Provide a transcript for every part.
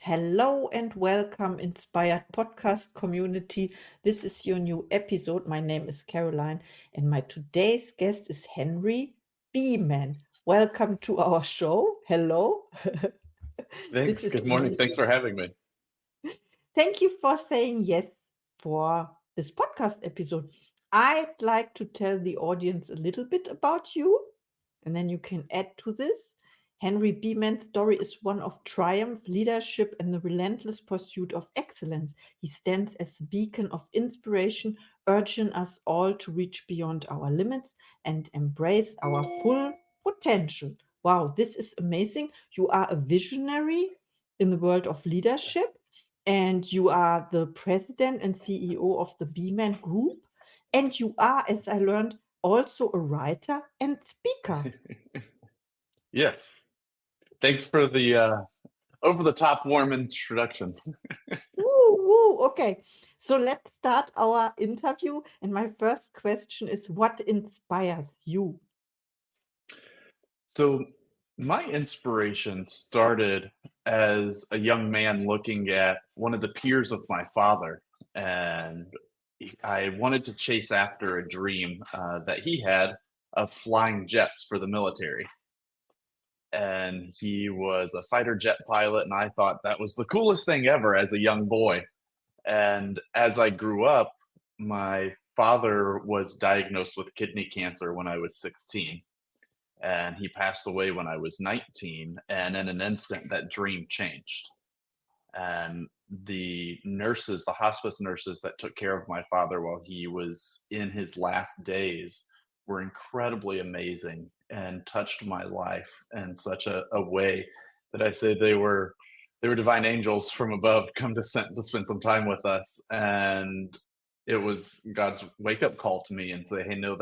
Hello and welcome, Inspired Podcast community. This is your new episode. My name is Caroline, and my today's guest is Henry Biemann. Welcome to our show. Hello. This Thanks. is Good morning. Thanks for having me. Thank you for saying yes for this podcast episode. I'd like to tell the audience a little bit about you, and then you can add to this. Henry Biemann's story is one of triumph, leadership, and the relentless pursuit of excellence. He stands as a beacon of inspiration, urging us all to reach beyond our limits and embrace our full potential. Wow, this is amazing. You are a visionary in the world of leadership, and you are the president and CEO of the Biemann Group, and you are, as I learned, also a writer and speaker. Yes. Thanks for the over-the-top warm introduction. Woo, woo. Okay, so let's start our interview. And my first question is, what inspires you? So my inspiration started as a young man looking at one of the peers of my father, and I wanted to chase after a dream that he had of flying jets for the military. And he was a fighter jet pilot, and I thought that was the coolest thing ever as a young boy. And as I grew up, my father was diagnosed with kidney cancer when I was 16, and he passed away when I was 19. And in an instant, that dream changed. And the hospice nurses that took care of my father while he was in his last days were incredibly amazing and touched my life in such a way that I say they were divine angels from above come to spend some time with us. And it was God's wake up call to me and say, hey, no,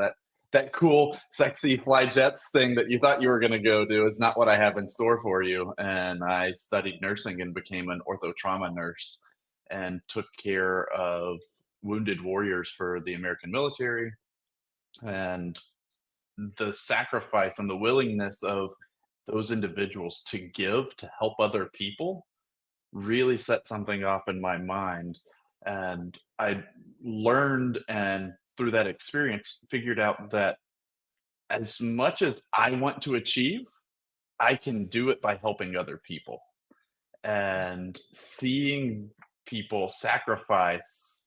that cool, sexy fly jets thing that you thought you were going to go do is not what I have in store for you. And I studied nursing and became an ortho trauma nurse and took care of wounded warriors for the American military. And the sacrifice and the willingness of those individuals to give to help other people really set something off in my mind. And I learned, and through that experience figured out that as much as I want to achieve, I can do it by helping other people. And seeing people sacrifice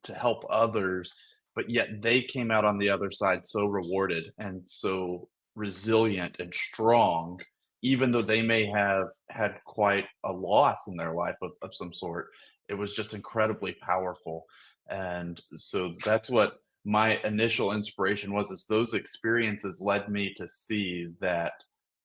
to help others, but yet they came out on the other side so rewarded and so resilient and strong, even though they may have had quite a loss in their life of some sort. It was just incredibly powerful. And so that's what my initial inspiration was, is those experiences led me to see that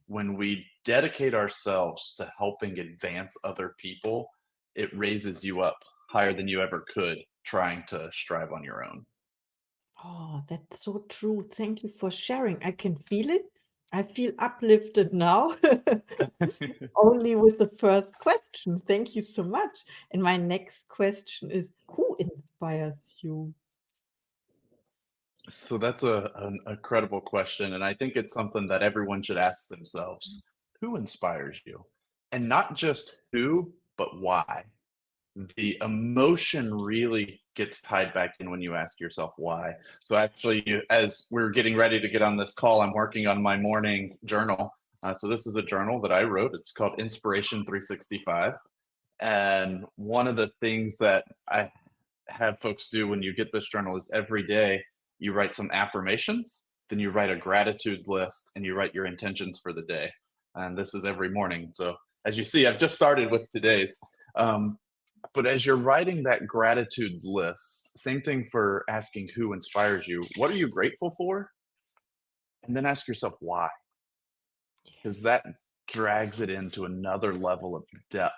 when we dedicate ourselves to helping advance other people, it raises you up higher than you ever could trying to strive on your own. Oh, that's so true. Thank you for sharing. I can feel it. I feel uplifted now, only with the first question. Thank you so much. And my next question is, who inspires you? So that's a credible question. And I think it's something that everyone should ask themselves. Who inspires you? And not just who, but why. The emotion really gets tied back in when you ask yourself why. So actually, as we're getting ready to get on this call, I'm working on my morning journal. So this is a journal that I wrote. It's called Inspiration 365. And one of the things that I have folks do when you get this journal is every day you write some affirmations, then you write a gratitude list, and you write your intentions for the day. And this is every morning. So as you see, I've just started with today's. But as you're writing that gratitude list, same thing for asking who inspires you. What are you grateful for? And then ask yourself why, because that drags it into another level of depth.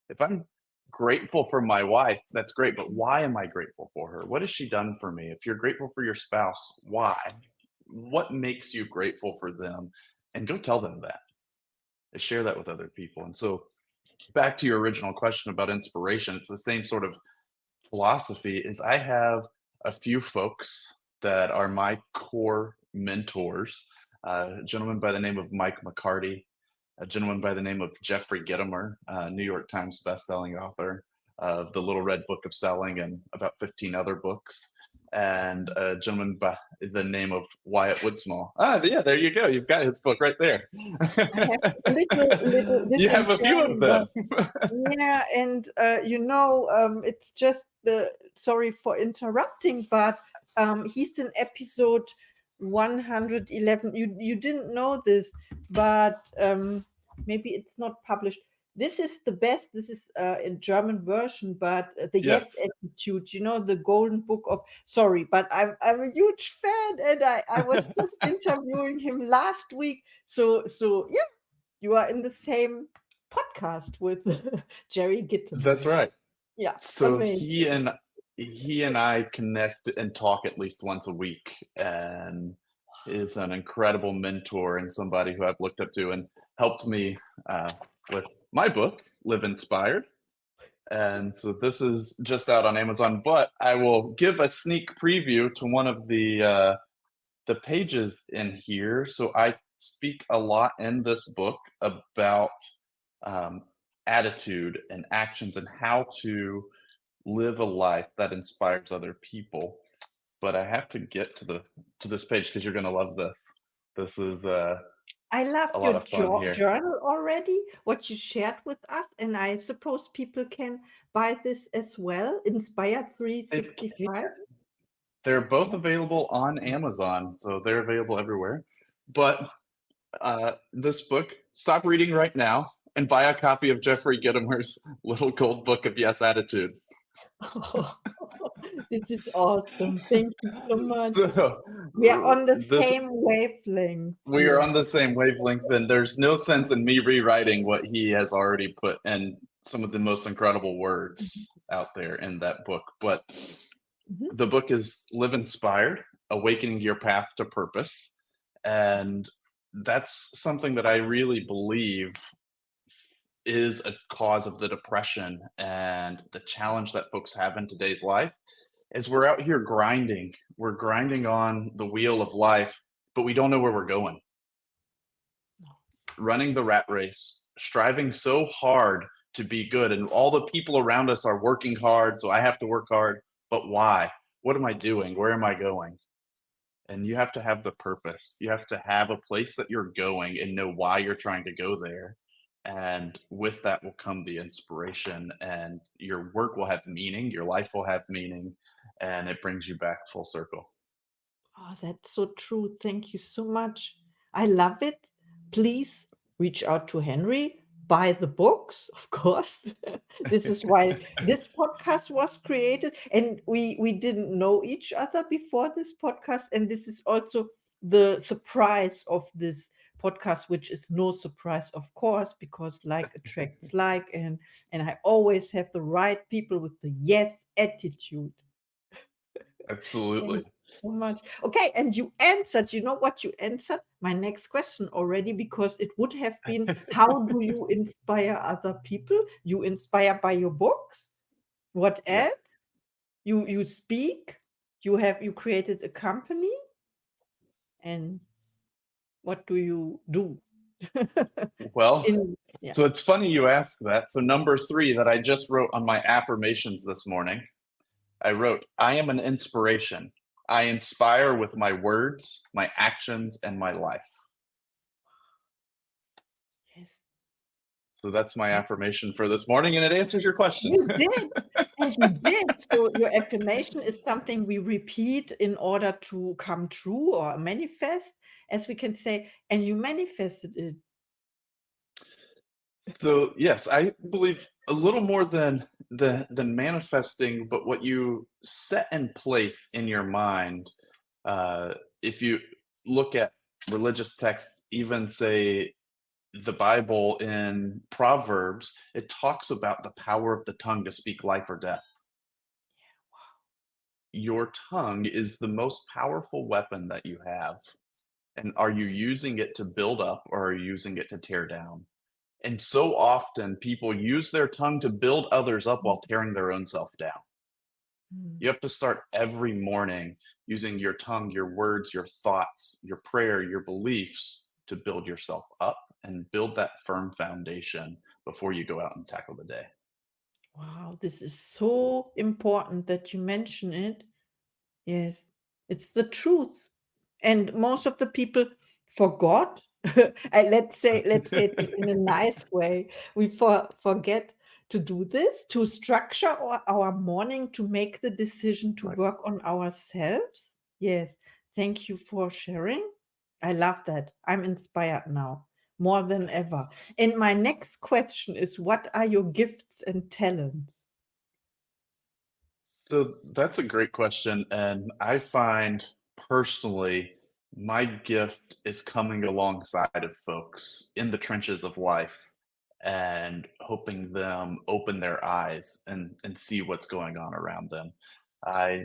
If I'm grateful for my wife, that's great, but why am I grateful for her? What has she done for me? If you're grateful for your spouse, why? What makes you grateful for them? And go tell them that and share that with other people. And so, back to your original question about inspiration, it's the same sort of philosophy. Is I have a few folks that are my core mentors, a gentleman by the name of Mike McCarty, a gentleman by the name of Jeffrey Gitomer, New York Times bestselling author of The Little Red Book of Selling and about 15 other books, and a gentleman by the name of Wyatt Woodsmall. Yeah, there you go. You've got his book right there. I have a little this You in have a few of German, them. yeah, and it's just sorry for interrupting, but he's in episode 111. You didn't know this, but maybe it's not published. This is the best. This is in German version, but the Yes Yes. Attitude. The Golden Book of. Sorry, but I'm a huge fan, and I was just interviewing him last week. So yeah, you are in the same podcast with Jerry Gitton. That's right. Yeah, So amazing. he and I connect and talk at least once a week, and is an incredible mentor and somebody who I've looked up to and helped me with my book, Live Inspired. And so this is just out on Amazon, but I will give a sneak preview to one of the pages in here. So I speak a lot in this book about attitude and actions and how to live a life that inspires other people. But I have to get to this page because you're going to love this. This is I love a lot your of fun here. journal already, what you shared with us, and I suppose people can buy this as well, Inspire 365. They're both available on Amazon, so they're available everywhere. But this book, stop reading right now and buy a copy of Jeffrey Gitomer's Little Gold Book of Yes Attitude. This is awesome. Thank you so much. So, We are on the same wavelength. We are on the same wavelength, and there's no sense in me rewriting what he has already put in some of the most incredible words out there in that book. But the book is Live Inspired, Awakening Your Path to Purpose. And that's something that I really believe is a cause of the depression and the challenge that folks have in today's life is we're out here grinding. We're grinding on the wheel of life, but we don't know where we're going. Running the rat race, striving so hard to be good, and all the people around us are working hard, so I have to work hard. But why? What am I doing? Where am I going? And you have to have the purpose. You have to have a place that you're going and know why you're trying to go there. And with that will come the inspiration, and your work will have meaning, your life will have meaning, and it brings you back full circle. Oh, that's so true. Thank you so much. I love it. Please reach out to Henry, buy the books, of course. This is why this podcast was created. And we didn't know each other before this podcast. And this is also the surprise of this podcast, which is no surprise, of course, because like attracts like, and I always have the right people with the yes attitude. Absolutely. So much. Okay, and you answered, you know what you answered? My next question already, because it would have been, how do you inspire other people? You inspire by your books. What else? Yes. You speak. You created a company. And what do you do? Well, Yeah. so it's funny you ask that. So number 3 that I just wrote on my affirmations this morning, I wrote, I am an inspiration. I inspire with my words, my actions, and my life. Yes. So that's my affirmation for this morning, and it answers your question. You did. And you did. So your affirmation is something we repeat in order to come true or manifest, as we can say, and you manifested it. So yes, I believe a little more than manifesting, but what you set in place in your mind. If you look at religious texts, even say the Bible in Proverbs, it talks about the power of the tongue to speak life or death. Your tongue is the most powerful weapon that you have. And are you using it to build up, or are you using it to tear down? And so often people use their tongue to build others up while tearing their own self down. You have to start every morning using your tongue, your words, your thoughts, your prayer, your beliefs to build yourself up and build that firm foundation before you go out and tackle the day. Wow, this is so important that you mention it. Yes, it's the truth. And most of the people forgot. Let's say it in a nice way. We forget to do this, to structure our morning, to make the decision to Right. work on ourselves. Yes, thank you for sharing. I love that. I'm inspired now more than ever. And my next question is, what are your gifts and talents? So that's a great question. And I find personally, my gift is coming alongside of folks in the trenches of life and helping them open their eyes and see what's going on around them. I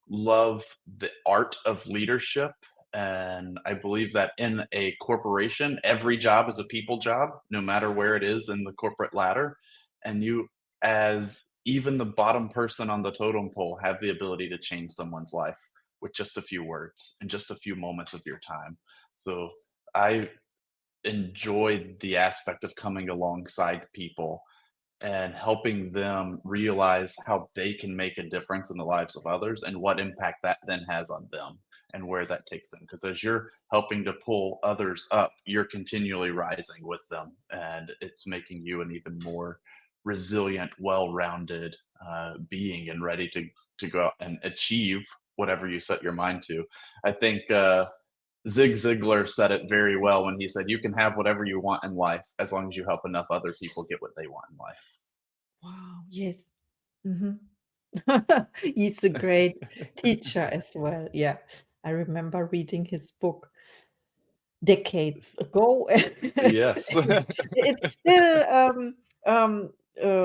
love the art of leadership. And I believe that in a corporation, every job is a people job, no matter where it is in the corporate ladder. And you, as even the bottom person on the totem pole, have the ability to change someone's life with just a few words and just a few moments of your time. So I enjoy the aspect of coming alongside people and helping them realize how they can make a difference in the lives of others and what impact that then has on them and where that takes them. Because as you're helping to pull others up, you're continually rising with them, and it's making you an even more resilient, well-rounded being and ready to go out and achieve whatever you set your mind to. I think Zig Ziglar said it very well when he said, "You can have whatever you want in life as long as you help enough other people get what they want in life." Wow, yes. Mhm. He's a great teacher as well. Yeah, I remember reading his book decades ago. Yes. It's still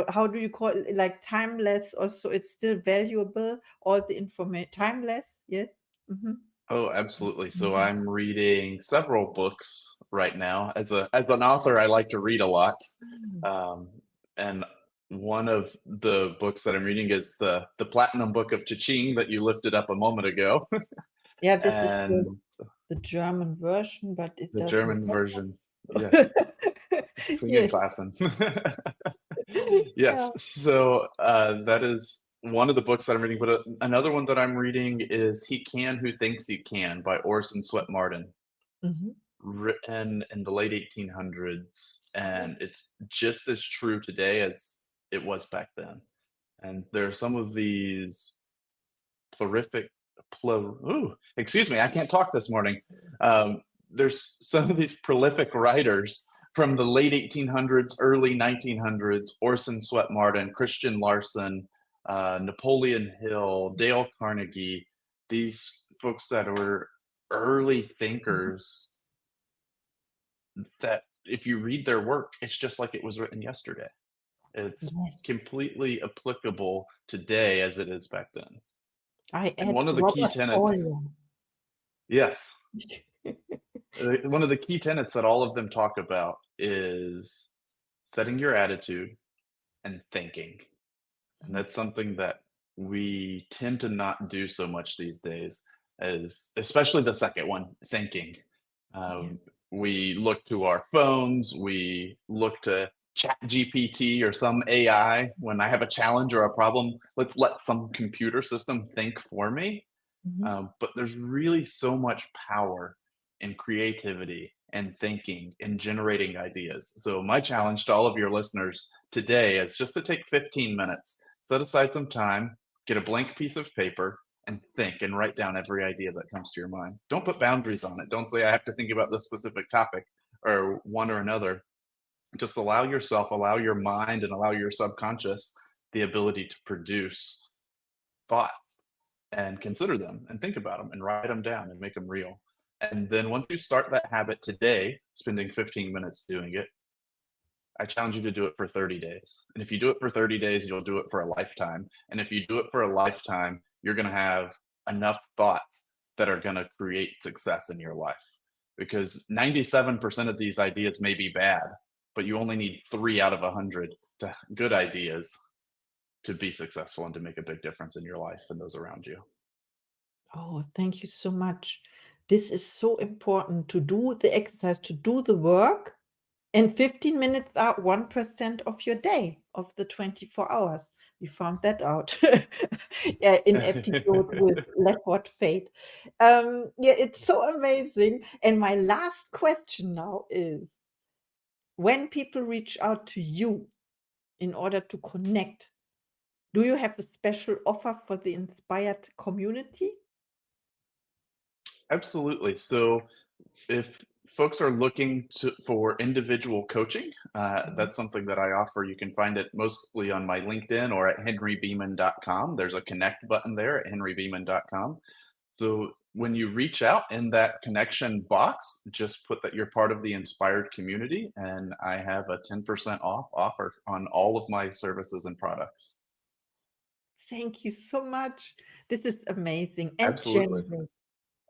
how do you call it? Like timeless, also it's still valuable. All the information timeless. Yes. Hmm. Oh, absolutely. So Mhm. I'm reading several books right now. As an author, I like to read a lot. Mm. Um, and one of the books that I'm reading is the Platinum Book of Cha-Ching that you lifted up a moment ago. Yeah, this is And the German version, but it the doesn't German version. Yes. matter. Yes. Klassen. Yes. Yeah. So that is one of the books that I'm reading. But another one that I'm reading is He Can Who Thinks He Can by Orson Swett Martin, Mhm. written in the late 1800s. And it's just as true today as it was back then. And there are some of these prolific, excuse me, I can't talk this morning. Um, there's some of these prolific writers from the late 1800s, early 1900s: Orson Swett Martin, Christian Larson, Napoleon Hill, Dale Carnegie. These folks that were early Mhm. thinkers that if you read their work, it's just like it was written yesterday. It's Yes. completely applicable today as it is back then. I And add one of the key Robert tenets, Collier. yes, one of the key tenets that all of them talk about is setting your attitude and thinking. And Mhm. that's something that we tend to not do so much these days, as especially the second one, thinking. Yeah. Um, we look to our phones, we look to chat GPT or some AI. When I have a challenge or a problem, let's let some computer system think for me. Mhm. But there's really so much power in creativity and thinking and generating ideas. So, my challenge to all of your listeners today is just to take 15 minutes, set aside some time, get a blank piece of paper, and think and write down every idea that comes to your mind. Don't put boundaries on it. Don't say, I have to think about this specific topic or one or another. Just allow yourself, allow your mind, and allow your subconscious the ability to produce thoughts and consider them and think about them and write them down and make them real. And then once you start that habit today, spending 15 minutes doing it, I challenge you to do it for 30 days. And if you do it for 30 days, you'll do it for a lifetime. And if you do it for a lifetime, you're going to have enough thoughts that are going to create success in your life. Because 97% of these ideas may be bad, but you only need 3 out of 100 good ideas to be successful and to make a big difference in your life and those around you. Oh, thank you so much. This is so important to do the exercise, to do the work, And 15 minutes are 1% of your day, of the 24 hours. We found that out yeah, in episode with Let What Fate. Yeah, it's so amazing. And my last question now is, when people reach out to you in order to connect, do you have a special offer for the inspired community? Absolutely. So if folks are looking for individual coaching, Mhm. that's something that I offer. You can find it mostly on my LinkedIn or at henrybiemann.com. There's a connect button there at henrybiemann.com. So when you reach out in that connection box, just put that you're part of the inspired community, and I have a 10% off offer on all of my services and products. Thank you so much. This is amazing and Absolutely. generous.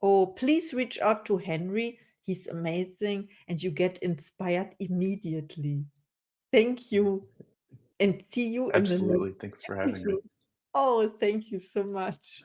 Oh, please reach out to Henry. He's amazing, and you get inspired immediately. Thank you, and see you in the next Absolutely. Thanks for having me. episode. Oh, thank you so much.